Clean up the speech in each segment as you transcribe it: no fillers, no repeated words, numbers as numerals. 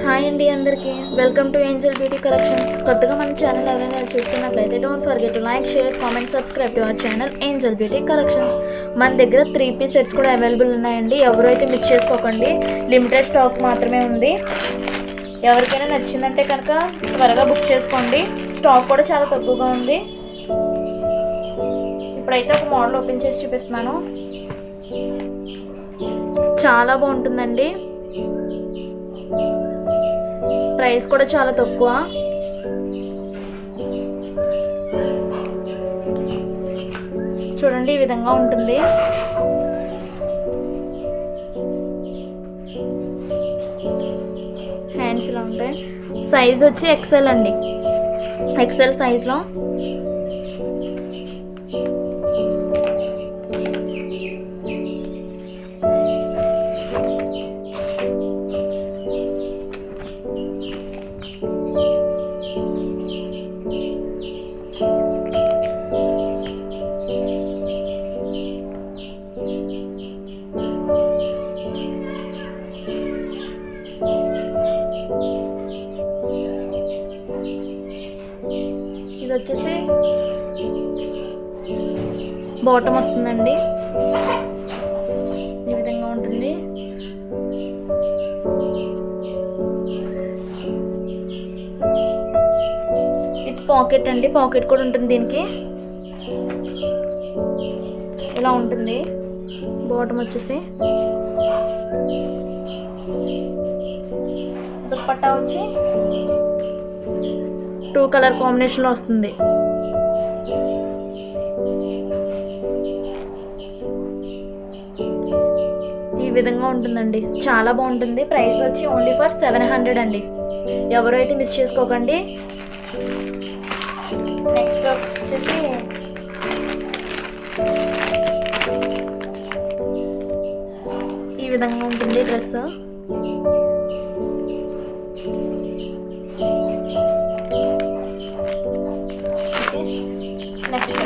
Hi అండి అందరికీ welcome to Angel beauty collections. కొత్తగా మన ఛానల్ ఎవరైనా చూస్తున్నట్లయితే don't forget to like, share, comment, subscribe to our channel Angel beauty collections. మన దగ్గర 3 పీస్ సెట్స్ కూడా అవైలబుల్ ఉన్నాయండి. ఎవరైతే మిస్ చేసుకోకండి, లిమిటెడ్ స్టాక్ మాత్రమే ఉంది. ఎవరికైనా నచ్చిందంటే కనుక త్వరగా బుక్ చేసుకోండి. స్టాక్ కూడా చాలా తక్కువగా ఉంది. ఇప్పుడైతే ఒక మోడల్ ఓపెన్ చేసి చూపిస్తున్నాను. చాలా బాగుంటుందండి. ప్రైస్ కూడా చాలా తక్కువ. చూడండి, ఈ విధంగా ఉంటుంది. హ్యాండ్స్ ఇలా ఉంటాయి. సైజ్ వచ్చి ఎక్సెల్ అండి. ఎక్సెల్ సైజ్లో ఇది వచ్చేసి బాటమ్ వస్తుందండి. ఈ విధంగా ఉంటుంది. ఇది పాకెట్ అండి. పాకెట్ కూడా ఉంటుంది దీనికి. ఇలా ఉంటుంది. బాటమ్ వచ్చేసి దుపట్టా వచ్చి 2 కలర్ కాంబినేషన్లో వస్తుంది. ఈ విధంగా ఉంటుందండి. చాలా బాగుంటుంది. ప్రైస్ వచ్చి ఓన్లీ ఫర్ 700 అండి. ఎవరు అయితే మిస్ చేసుకోకండి. నెక్స్ట్ వచ్చేసి ఈ విధంగా ఉంటుంది డ్రెస్. నెక్స్ట్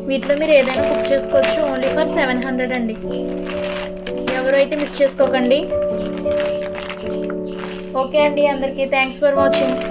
వీటిలో మీరు ఏదైనా బుక్ చేసుకోవచ్చు. ఓన్లీ ఫర్ 700 అండి. ఎవరు అయితే మిస్ చేసుకోకండి. ఓకే అండి, అందరికీ థ్యాంక్స్ ఫర్ వాచింగ్.